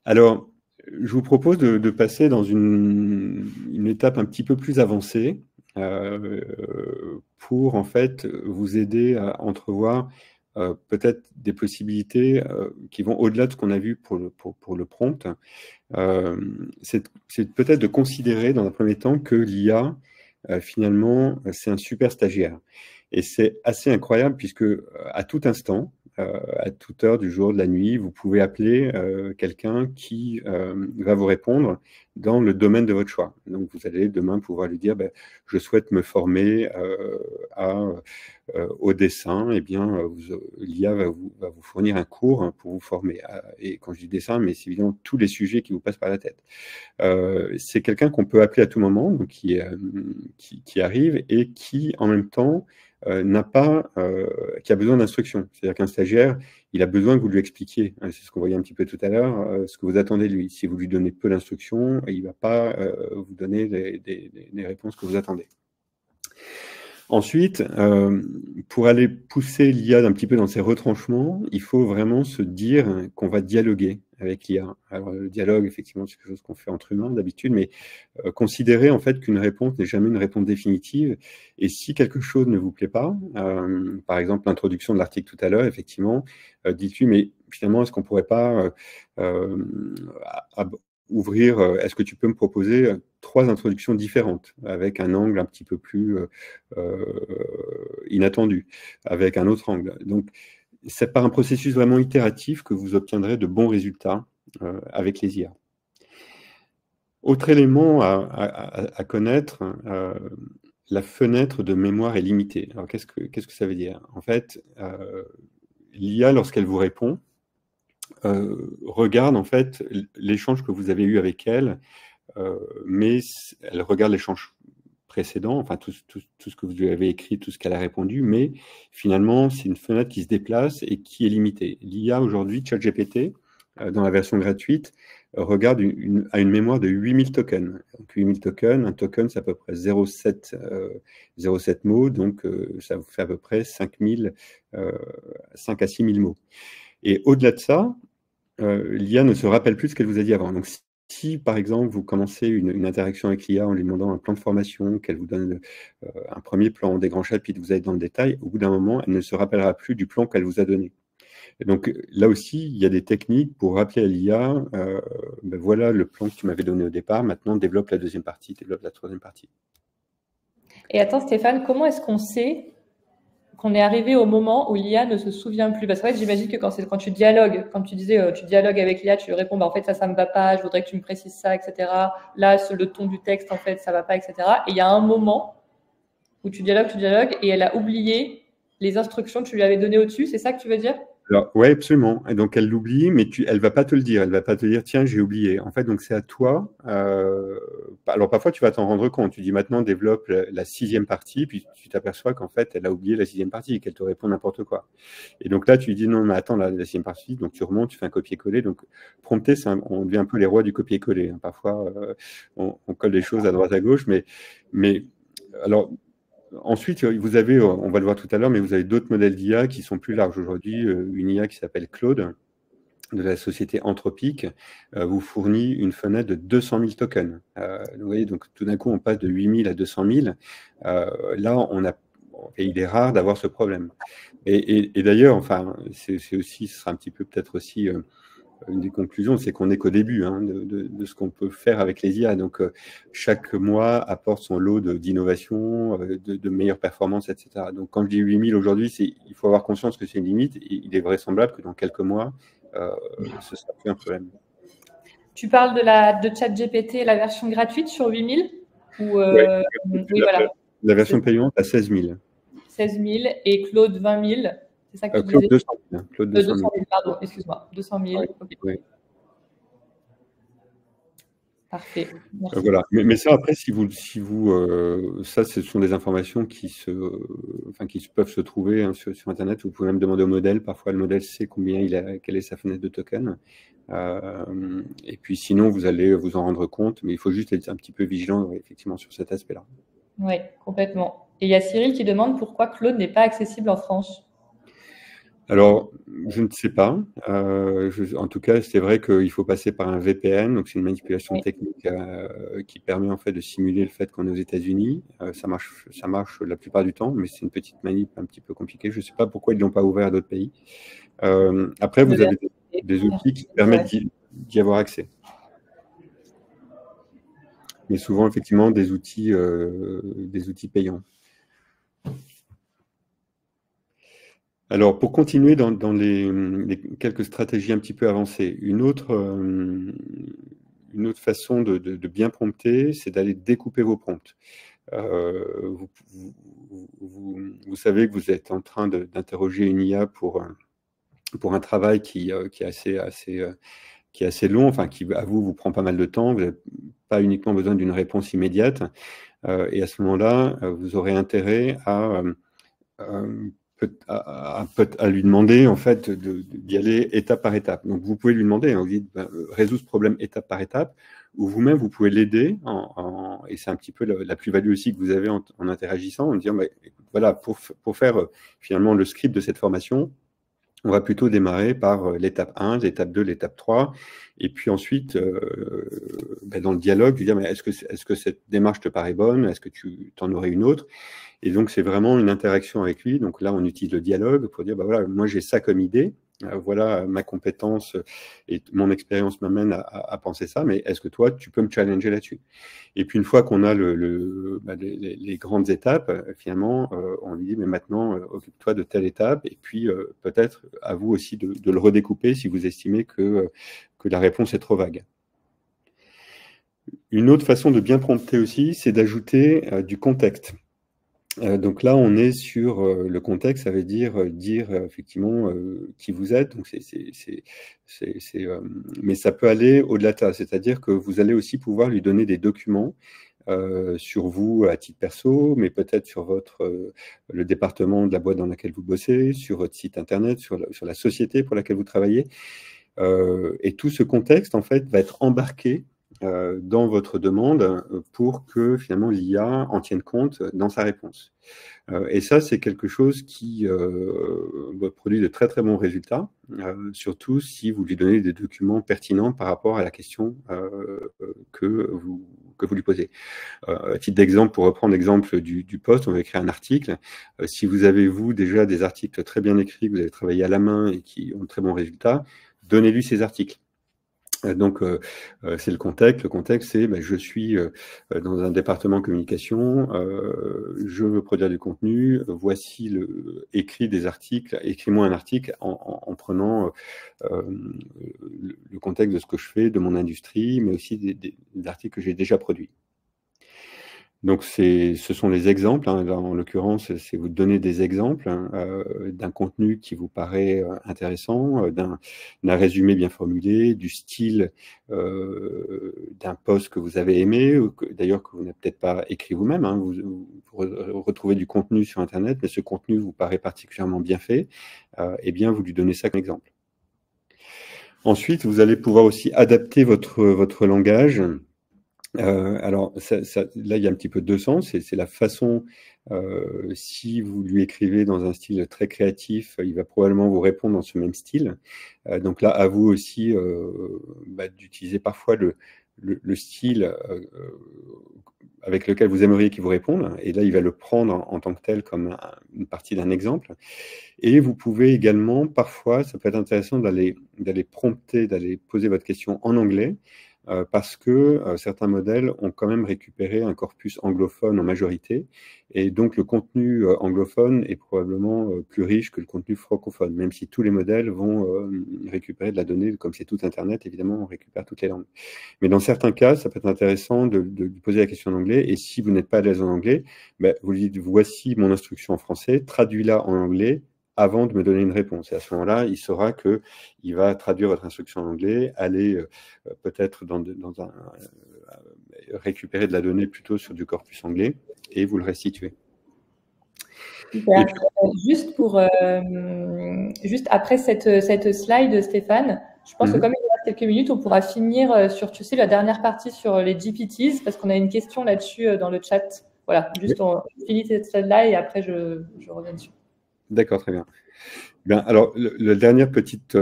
Alors, je vous propose de passer dans une étape un petit peu plus avancée pour en fait vous aider à entrevoir peut-être des possibilités qui vont au-delà de ce qu'on a vu pour le prompt. C'est peut-être de considérer dans un premier temps que l'IA, finalement, c'est un super stagiaire. Et c'est assez incroyable puisque à tout instant, à toute heure du jour, de la nuit, vous pouvez appeler quelqu'un qui va vous répondre dans le domaine de votre choix. Donc, vous allez demain pouvoir lui dire je souhaite me former au dessin. Eh bien, l'IA va vous fournir un cours pour vous former. Et quand je dis dessin, mais c'est évidemment tous les sujets qui vous passent par la tête. C'est quelqu'un qu'on peut appeler à tout moment, donc qui arrive et qui, en même temps, qui a besoin d'instruction. C'est-à-dire qu'un stagiaire, il a besoin que vous lui expliquiez. C'est ce qu'on voyait un petit peu tout à l'heure, ce que vous attendez de lui. Si vous lui donnez peu d'instructions, il ne va pas vous donner les réponses que vous attendez. Ensuite, pour aller pousser l'IA un petit peu dans ses retranchements, il faut vraiment se dire qu'on va dialoguer avec l'IA. Alors, le dialogue, effectivement, c'est quelque chose qu'on fait entre humains d'habitude, mais considérez en fait qu'une réponse n'est jamais une réponse définitive. Et si quelque chose ne vous plaît pas, par exemple l'introduction de l'article tout à l'heure, effectivement, dites-lui, mais finalement, est-ce qu'on pourrait pas ouvrir, est-ce que tu peux me proposer 3 introductions différentes, avec un angle un petit peu plus inattendu, avec un autre angle. Donc, c'est par un processus vraiment itératif que vous obtiendrez de bons résultats avec les IA. Autre élément à connaître, la fenêtre de mémoire est limitée. Alors, qu'est-ce que ça veut dire? En fait, l'IA, lorsqu'elle vous répond, regarde en fait l'échange que vous avez eu avec elle, mais elle regarde l'échange précédent, enfin tout ce que vous lui avez écrit, tout ce qu'elle a répondu, mais finalement c'est une fenêtre qui se déplace et qui est limitée. L'IA aujourd'hui, ChatGPT, dans la version gratuite, regarde à une mémoire de 8000 tokens. Donc 8000 tokens, un token, c'est à peu près 0,7 mots, donc ça vous fait à peu près 5 à 6 000 mots. Et au-delà de ça, l'IA ne se rappelle plus ce qu'elle vous a dit avant. Donc, si, par exemple, vous commencez une interaction avec l'IA en lui demandant un plan de formation, qu'elle vous donne un premier plan, des grands chapitres, vous allez dans le détail, au bout d'un moment, elle ne se rappellera plus du plan qu'elle vous a donné. Et donc, là aussi, il y a des techniques pour rappeler à l'IA, ben voilà le plan que tu m'avais donné au départ, maintenant développe la deuxième partie, développe la troisième partie. Et attends, Stéphane, comment est-ce qu'on sait qu'on est arrivé au moment où l'IA ne se souvient plus? Parce qu'en fait, j'imagine que quand tu dialogues, comme tu disais, tu dialogues avec l'IA, tu lui réponds, bah, en fait, ça me va pas, je voudrais que tu me précises ça, etc. Là, le ton du texte, en fait, ça va pas, etc. Et il y a un moment où tu dialogues, et elle a oublié les instructions que tu lui avais données au-dessus, c'est ça que tu veux dire? Alors, ouais, absolument. Et donc, elle l'oublie, mais elle va pas te le dire. Elle va pas te dire, tiens, j'ai oublié. En fait, donc c'est à toi. Alors, parfois, tu vas t'en rendre compte. Tu dis, maintenant, développe la sixième partie, puis tu t'aperçois qu'en fait, elle a oublié la sixième partie, qu'elle te répond n'importe quoi. Et donc là, tu lui dis, non, mais attends, la sixième partie. Donc, tu remontes, tu fais un copier-coller. Donc, prompter, on devient un peu les rois du copier-coller. Hein. Parfois, on colle des choses à droite, à gauche, mais alors, ensuite, vous avez, on va le voir tout à l'heure, mais vous avez d'autres modèles d'IA qui sont plus larges. Aujourd'hui, une IA qui s'appelle Claude, de la société Anthropic, vous fournit une fenêtre de 200 000 tokens. Vous voyez, donc tout d'un coup, on passe de 8 000 à 200 000. Là, et il est rare d'avoir ce problème. Et d'ailleurs, enfin, c'est aussi, ce sera un petit peu peut-être aussi une des conclusions, c'est qu'on n'est qu'au début hein, de ce qu'on peut faire avec les IA. Donc, chaque mois apporte son lot d'innovation, de meilleures performances, etc. Donc, quand je dis 8000 aujourd'hui, il faut avoir conscience que c'est une limite. Et il est vraisemblable que dans quelques mois, ce sera plus un problème. Tu parles de ChatGPT, la version gratuite sur 8000 ou oui, voilà. La version payante à 16 000. 16 000 et Claude 20 000. C'est ça que tu Claude disais 200 000. Claude 200 000. Pardon, excuse-moi. 200 000. Ouais, okay. ouais. Parfait. Merci. Voilà. Mais ça, après, ça, ce sont des informations qui peuvent se trouver hein, sur Internet. Vous pouvez même demander au modèle. Parfois, le modèle sait quelle est sa fenêtre de token. Et puis, sinon, vous allez vous en rendre compte. Mais il faut juste être un petit peu vigilant, effectivement, sur cet aspect-là. Oui, complètement. Et il y a Cyril qui demande pourquoi Claude n'est pas accessible en France. Alors, je ne sais pas. En tout cas, c'est vrai qu'il faut passer par un VPN, donc c'est une manipulation technique qui permet en fait de simuler le fait qu'on est aux États-Unis. Ça marche la plupart du temps, mais c'est une petite manip un petit peu compliquée. Je ne sais pas pourquoi ils ne l'ont pas ouvert à d'autres pays. Après, vous avez des outils qui permettent d'y avoir accès. Mais souvent, effectivement, des outils payants. Alors, pour continuer dans les quelques stratégies un petit peu avancées, une autre façon de bien prompter, c'est d'aller découper vos prompts. Vous savez que vous êtes en train d'interroger une IA pour un travail qui est assez long, enfin qui à vous prend pas mal de temps. Vous n'avez pas uniquement besoin d'une réponse immédiate. Et à ce moment-là, vous aurez intérêt à lui demander en fait d'y aller étape par étape. Donc vous pouvez lui demander, vous dites résous ce problème étape par étape, ou vous-même vous pouvez l'aider et c'est un petit peu la plus-value aussi que vous avez en interagissant, en disant voilà, pour faire finalement le script de cette formation, on va plutôt démarrer par l'étape 1, l'étape 2, l'étape 3, et puis ensuite, dans le dialogue, lui dire mais est-ce que cette démarche te paraît bonne? Est-ce que tu en aurais une autre? Et donc, c'est vraiment une interaction avec lui. Donc là, on utilise le dialogue pour dire, voilà, moi j'ai ça comme idée, voilà ma compétence et mon expérience m'amène à penser ça, mais est-ce que toi, tu peux me challenger là-dessus? Et puis, une fois qu'on a les grandes étapes, finalement, on lui dit, mais maintenant, occupe-toi de telle étape, et puis peut-être à vous aussi de le redécouper si vous estimez que la réponse est trop vague. Une autre façon de bien prompter aussi, c'est d'ajouter du contexte. Donc là, on est sur le contexte, ça veut dire effectivement qui vous êtes. Donc mais ça peut aller au-delà de ça, c'est-à-dire que vous allez aussi pouvoir lui donner des documents sur vous à titre perso, mais peut-être sur le département de la boîte dans laquelle vous bossez, sur votre site internet, sur la société pour laquelle vous travaillez. Et tout ce contexte, en fait, va être embarqué dans votre demande pour que finalement l'IA en tienne compte dans sa réponse. Et ça, c'est quelque chose qui produit de très très bons résultats, surtout si vous lui donnez des documents pertinents par rapport à la question que vous lui posez. À titre d'exemple, pour reprendre l'exemple du poste, on va écrire un article. Si vous avez, vous, déjà des articles très bien écrits, que vous avez travaillé à la main et qui ont de très bons résultats, donnez-lui ces articles. Donc, c'est le contexte. Le contexte, c'est je suis dans un département communication, je veux produire du contenu, voici écrit des articles, écris-moi un article en prenant le contexte de ce que je fais, de mon industrie, mais aussi des articles que j'ai déjà produits. Donc, ce sont les exemples. Hein. Là, en l'occurrence, c'est vous donner des exemples d'un contenu qui vous paraît intéressant, d'un résumé bien formulé, du style d'un post que vous avez aimé, d'ailleurs que vous n'avez peut-être pas écrit vous-même. Hein. Vous retrouvez du contenu sur Internet, mais ce contenu vous paraît particulièrement bien fait. Eh bien, vous lui donnez ça comme exemple. Ensuite, vous allez pouvoir aussi adapter votre langage. Alors, là, il y a un petit peu deux sens. C'est la façon, si vous lui écrivez dans un style très créatif, il va probablement vous répondre dans ce même style. Donc là, à vous aussi d'utiliser parfois le style avec lequel vous aimeriez qu'il vous réponde. Et là, il va le prendre en tant que tel comme une partie d'un exemple. Et vous pouvez également, parfois, ça peut être intéressant d'aller prompter, d'aller poser votre question en anglais, parce que certains modèles ont quand même récupéré un corpus anglophone en majorité, et donc le contenu anglophone est probablement plus riche que le contenu francophone, même si tous les modèles vont récupérer de la donnée, comme c'est tout Internet, évidemment, on récupère toutes les langues. Mais dans certains cas, ça peut être intéressant de poser la question en anglais, et si vous n'êtes pas à l'aise en anglais, vous lui dites, voici mon instruction en français, traduis-la en anglais, avant de me donner une réponse. Et à ce moment-là, il saura qu'il va traduire votre instruction en anglais, aller peut-être récupérer de la donnée plutôt sur du corpus anglais, et vous le restituez. Super. Juste après cette slide, Stéphane, je pense que comme il nous reste quelques minutes, on pourra finir sur, tu sais, la dernière partie sur les GPTs, parce qu'on a une question là-dessus dans le chat. Voilà, juste on finit cette slide-là et après je reviens dessus. D'accord, très bien. Bien, alors, la dernière petite,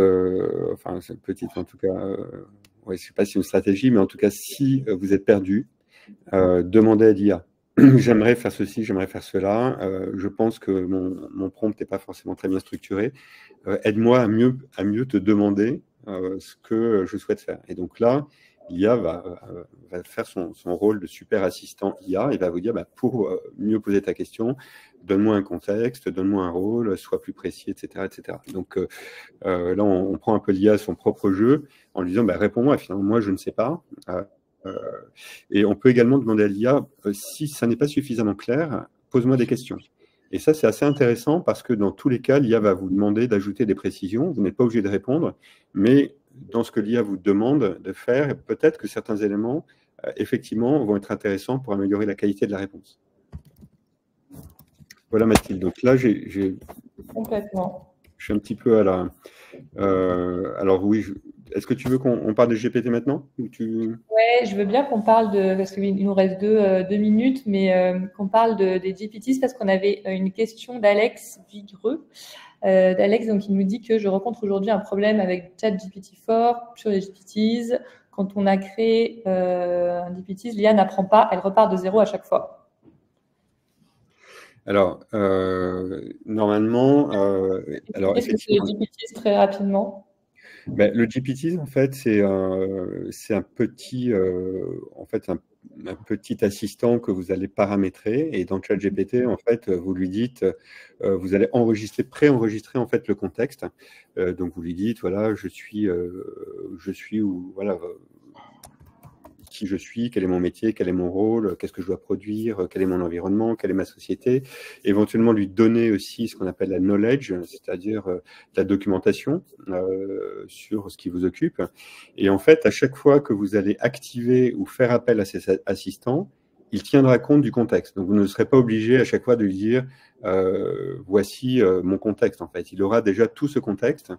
enfin, cette petite, en tout cas, ouais, je ne sais pas si c'est une stratégie, mais en tout cas, si vous êtes perdu, demandez à l'IA. J'aimerais faire ceci, j'aimerais faire cela. Je pense que mon prompt n'est pas forcément très bien structuré. Aide-moi à mieux te demander ce que je souhaite faire. Et donc là, l'IA va faire son rôle de super assistant IA et va vous dire, pour mieux poser ta question, donne-moi un contexte, donne-moi un rôle, sois plus précis, etc. etc. Donc là, on prend un peu l'IA à son propre jeu en lui disant, réponds-moi, finalement, moi, je ne sais pas. Et on peut également demander à l'IA, si ça n'est pas suffisamment clair, pose-moi des questions. Et ça, c'est assez intéressant parce que dans tous les cas, l'IA va vous demander d'ajouter des précisions. Vous n'êtes pas obligé de répondre, mais dans ce que l'IA vous demande de faire, peut-être que certains éléments, effectivement, vont être intéressants pour améliorer la qualité de la réponse. Voilà, Mathilde. Donc là, Complètement. Je suis un petit peu à la... alors oui, est-ce que tu veux qu'on parle de GPT maintenant ou Ouais, je veux bien qu'on parle parce qu'il nous reste deux minutes, mais qu'on parle des GPTs parce qu'on avait une question d'Alex Vigreux. D'Alex, donc il nous dit que je rencontre aujourd'hui un problème avec ChatGPT-4 sur les GPTs. Quand on a créé un GPT, l'IA n'apprend pas, elle repart de zéro à chaque fois. Alors, normalement, alors effectivement, le GPT très rapidement. Le GPT, en fait, c'est un petit, un petit assistant que vous allez paramétrer. Et dans ChatGPT, en fait, vous lui dites, vous allez préenregistrer en fait le contexte. Donc vous lui dites, voilà, je suis ou voilà. Qui je suis, quel est mon métier, quel est mon rôle, qu'est-ce que je dois produire, quel est mon environnement, quelle est ma société. Éventuellement lui donner aussi ce qu'on appelle la knowledge, c'est-à-dire la documentation sur ce qui vous occupe. Et en fait, à chaque fois que vous allez activer ou faire appel à ces assistants, il tiendra compte du contexte. Donc, vous ne serez pas obligé à chaque fois de lui dire voici mon contexte, en fait. Il aura déjà tout ce contexte.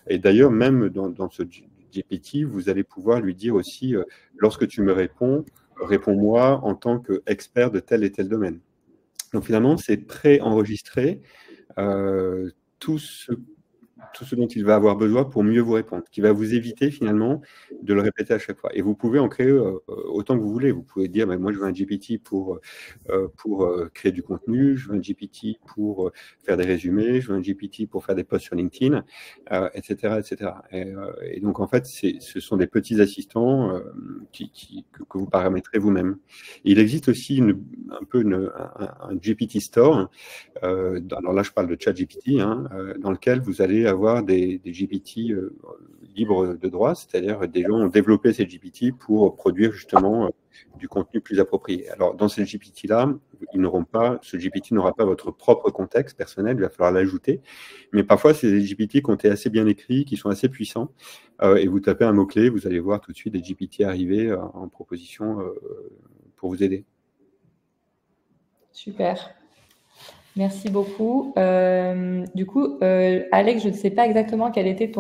Et d'ailleurs, même dans ce GPT, vous allez pouvoir lui dire aussi, lorsque tu me réponds, réponds-moi en tant qu'expert de tel et tel domaine. Donc, finalement, c'est pré-enregistré tout ce dont il va avoir besoin pour mieux vous répondre, qui va vous éviter finalement de le répéter à chaque fois. Et vous pouvez en créer autant que vous voulez. Vous pouvez dire, moi je veux un GPT pour créer du contenu, je veux un GPT pour faire des résumés, je veux un GPT pour faire des posts sur LinkedIn, etc. etc. Et donc en fait, ce sont des petits assistants que vous paramétrez vous-même. Il existe aussi un GPT Store. Alors là, je parle de ChatGPT, dans lequel vous allez avoir des GPT libres de droit, c'est-à-dire des gens ont développé ces GPT pour produire justement du contenu plus approprié. Alors, dans ces GPT-là, ce GPT n'aura pas votre propre contexte personnel, il va falloir l'ajouter, mais parfois, c'est des GPT qui ont été assez bien écrits, qui sont assez puissants, et vous tapez un mot-clé, vous allez voir tout de suite des GPT arriver en proposition pour vous aider. Super. Merci beaucoup. Du coup, Alex, je ne sais pas exactement quel était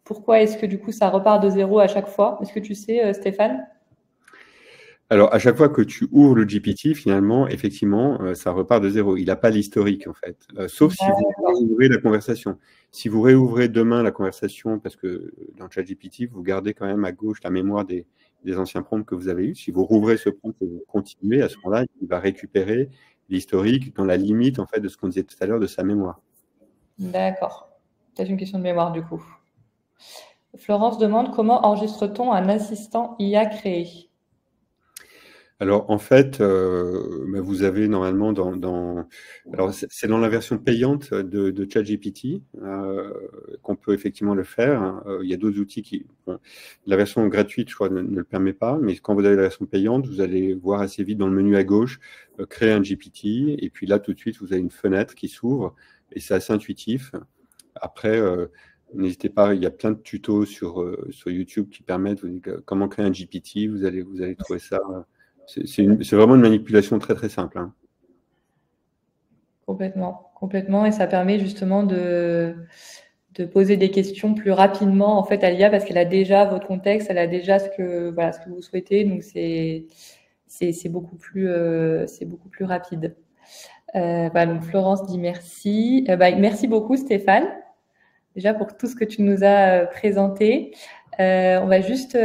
pourquoi est-ce que du coup ça repart de zéro à chaque fois? Est-ce que tu sais, Stéphane? Alors, à chaque fois que tu ouvres le GPT, finalement, effectivement, ça repart de zéro. Il n'a pas l'historique, en fait. Sauf si vous réouvrez la conversation. Si vous réouvrez demain la conversation, parce que dans ChatGPT, vous gardez quand même à gauche la mémoire des anciens prompts que vous avez eus. Si vous rouvrez ce prompt et vous continuez, à ce moment-là, il va récupérer l'historique dans la limite, en fait, de ce qu'on disait tout à l'heure de sa mémoire. D'accord. Peut-être une question de mémoire, du coup. Florence demande comment enregistre-t-on un assistant IA créé? Alors, en fait, vous avez normalement alors, c'est dans la version payante de ChatGPT qu'on peut effectivement le faire. Il y a d'autres outils la version gratuite, je crois, ne le permet pas, mais quand vous avez la version payante, vous allez voir assez vite dans le menu à gauche, créer un GPT, et puis là, tout de suite, vous avez une fenêtre qui s'ouvre, et c'est assez intuitif. Après, n'hésitez pas, il y a plein de tutos sur YouTube qui permettent comment créer un GPT, vous allez trouver ça. C'est vraiment une manipulation très très simple. Complètement, et ça permet justement de poser des questions plus rapidement en fait à l'IA parce qu'elle a déjà votre contexte, elle a déjà ce que vous souhaitez, donc c'est beaucoup plus rapide. Donc Florence dit merci. Merci beaucoup Stéphane, déjà pour tout ce que tu nous as présenté. On va juste.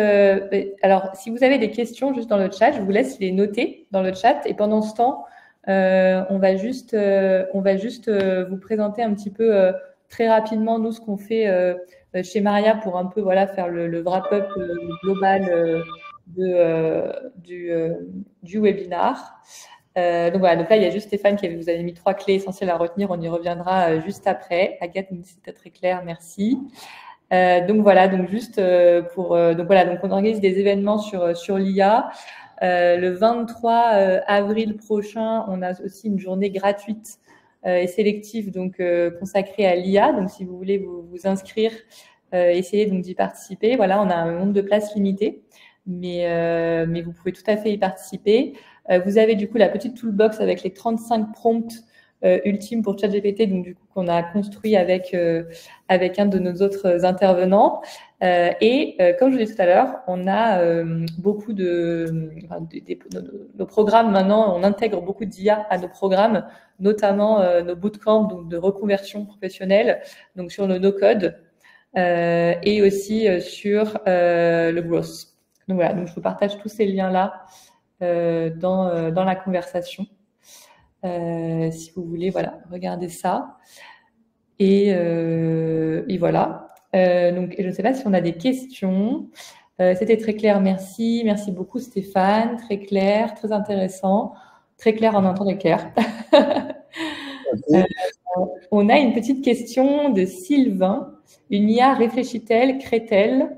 Alors, si vous avez des questions juste dans le chat, je vous laisse les noter dans le chat. Et pendant ce temps, on va juste vous présenter un petit peu très rapidement nous ce qu'on fait chez Maria pour un peu faire le wrap-up global du webinar. Donc là il y a juste Stéphane qui vous avait mis 3 clés essentielles à retenir. On y reviendra juste après. Agathe, c'était très clair, merci. Donc on organise des événements sur l'IA. Le 23 avril prochain, on a aussi une journée gratuite et sélective consacrée à l'IA. Donc si vous voulez vous inscrire, essayez donc d'y participer. Voilà, on a un nombre de places limité, mais vous pouvez tout à fait y participer. Vous avez du coup la petite toolbox avec les 35 prompts ultime pour ChatGPT, donc du coup qu'on a construit avec un de nos autres intervenants. Comme je vous disais tout à l'heure, on a beaucoup nos programmes maintenant, on intègre beaucoup d'IA à nos programmes, notamment nos bootcamps donc de reconversion professionnelle, donc sur nos no-code et aussi sur le growth. Donc voilà, donc je vous partage tous ces liens-là dans la conversation. Si vous voulez, regardez ça. Et voilà. Donc, je ne sais pas si on a des questions. C'était très clair, merci. Merci beaucoup, Stéphane. Très clair, très intéressant. Très clair en un temps d'éclair. On a une petite question de Sylvain. Une IA réfléchit-elle, crée-t-elle?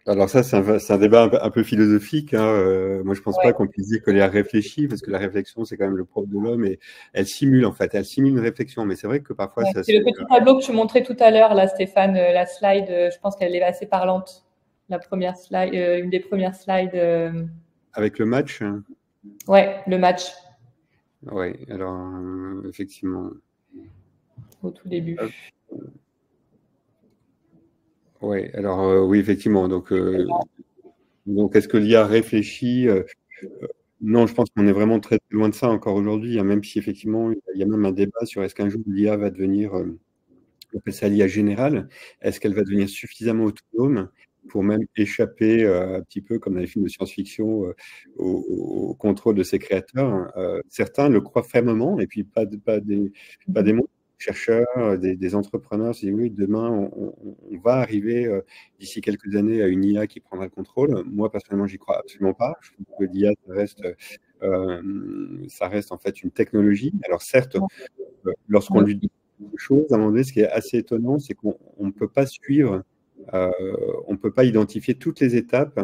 Alors ça, c'est un débat un peu philosophique. Moi, je pense pas qu'on puisse dire que l'IA réfléchit, parce que la réflexion, c'est quand même le propre de l'homme, et elle simule en fait. Elle simule une réflexion, mais c'est vrai que parfois... C'est le petit tableau que tu montrais tout à l'heure, là, Stéphane, la slide, je pense qu'elle est assez parlante. La première slide, une des premières slides. avec le match. Ouais, le match. Oui, alors effectivement. Au tout début. Oui, alors oui, effectivement. Donc est-ce que l'IA réfléchit non, je pense qu'on est vraiment très loin de ça encore aujourd'hui, hein, même si effectivement, il y a même un débat sur est-ce qu'un jour l'IA va devenir, on appelle ça l'IA générale, est-ce qu'elle va devenir suffisamment autonome pour même échapper un petit peu comme dans les films de science-fiction au contrôle de ses créateurs. Certains le croient fermement, et puis pas des chercheurs, des entrepreneurs se disent oui, demain on va arriver d'ici quelques années à une IA qui prendra le contrôle. Moi personnellement, j'y crois absolument pas. Je trouve que l'IA ça reste en fait une technologie. Alors certes, lorsqu'on lui dit quelque chose, à un moment donné, ce qui est assez étonnant, c'est qu'on ne peut pas suivre, on ne peut pas identifier toutes les étapes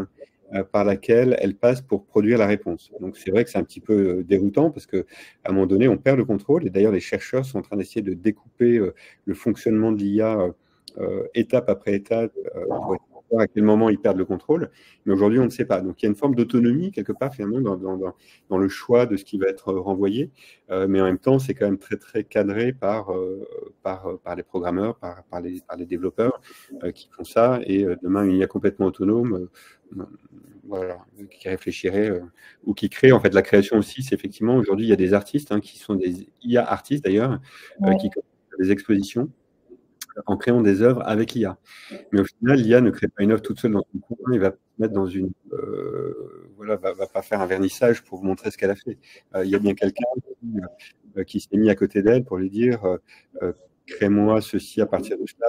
par laquelle elle passe pour produire la réponse. Donc c'est vrai que c'est un petit peu déroutant parce qu'à un moment donné, on perd le contrôle. Et d'ailleurs, les chercheurs sont en train d'essayer de découper le fonctionnement de l'IA étape après étape pour voir à quel moment ils perdent le contrôle. Mais aujourd'hui, on ne sait pas. Donc il y a une forme d'autonomie quelque part finalement dans le choix de ce qui va être renvoyé. Mais en même temps, c'est quand même très, très cadré par les programmeurs, par les développeurs qui font ça. Et demain, une IA complètement autonome, voilà, qui réfléchirait ou qui crée, en fait, la création aussi. C'est effectivement, aujourd'hui, il y a des artistes qui sont des IA artistes d'ailleurs, qui créent des expositions en créant des œuvres avec l'IA. Mais au final, l'IA ne crée pas une œuvre toute seule dans son coin, il va se mettre dans une... voilà, va pas faire un vernissage pour vous montrer ce qu'elle a fait. Il y a bien quelqu'un qui s'est mis à côté d'elle pour lui dire crée-moi ceci à partir de cela,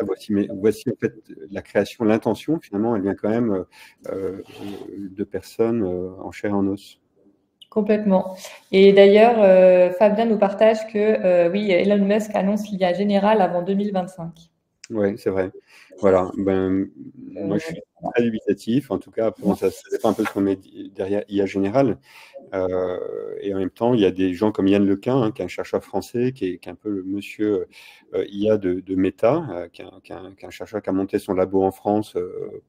voici en fait la création, l'intention, finalement, elle vient quand même de personnes en chair et en os. Complètement. Et d'ailleurs, Fabien nous partage que oui, Elon Musk annonce l'IA générale avant 2025. Oui, c'est vrai. Voilà. Moi, je suis très dubitatif. En tout cas, après, ça dépend un peu de ce qu'on met derrière IA générale. Et en même temps, il y a des gens comme Yann Lequin, qui est un chercheur français, qui est un peu le monsieur IA de Meta, qui est un chercheur qui a monté son labo en France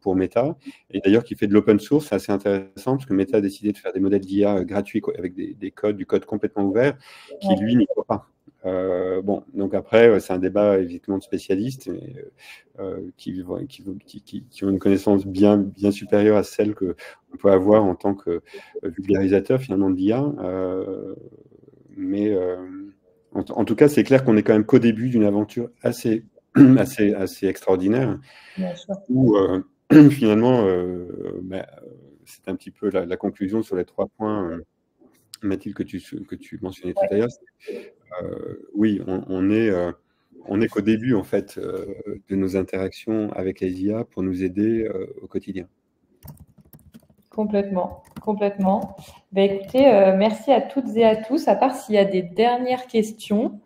pour Meta, et d'ailleurs qui fait de l'open source. C'est assez intéressant parce que Meta a décidé de faire des modèles d'IA gratuits avec du code complètement ouvert, qui lui n'y croit pas. Bon, donc après, c'est un débat évidemment de spécialistes qui ont une connaissance bien supérieure à celle qu'on peut avoir en tant que vulgarisateur finalement de l'IA. Mais en tout cas, c'est clair qu'on est quand même qu'au début d'une aventure assez extraordinaire où finalement, c'est un petit peu la conclusion sur les 3 points. Mathilde, que tu mentionnais tout à l'heure, oui, on est qu'au début en fait de nos interactions avec les IA pour nous aider au quotidien. Complètement, complètement. Écoutez, merci à toutes et à tous. À part s'il y a des dernières questions,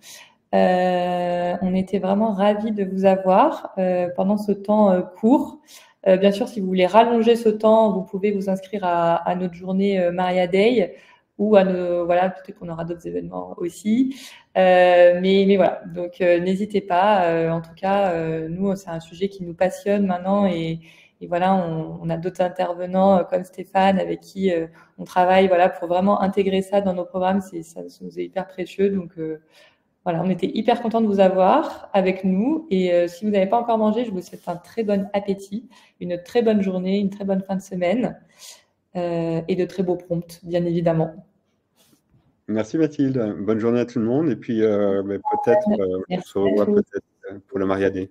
on était vraiment ravis de vous avoir pendant ce temps court. Bien sûr, si vous voulez rallonger ce temps, vous pouvez vous inscrire à notre journée Maria Day ou à nos, voilà, peut-être qu'on aura d'autres événements aussi. Mais voilà, donc n'hésitez pas. En tout cas, nous, c'est un sujet qui nous passionne maintenant et voilà, on a d'autres intervenants comme Stéphane avec qui on travaille, voilà, pour vraiment intégrer ça dans nos programmes. Ça nous est hyper précieux. Donc voilà, on était hyper contents de vous avoir avec nous. Et si vous n'avez pas encore mangé, je vous souhaite un très bon appétit, une très bonne journée, une très bonne fin de semaine et de très beaux prompts, bien évidemment. Merci Mathilde. Bonne journée à tout le monde. Et puis peut-être on se revoit peut-être pour le Maria Day.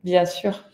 Bien sûr.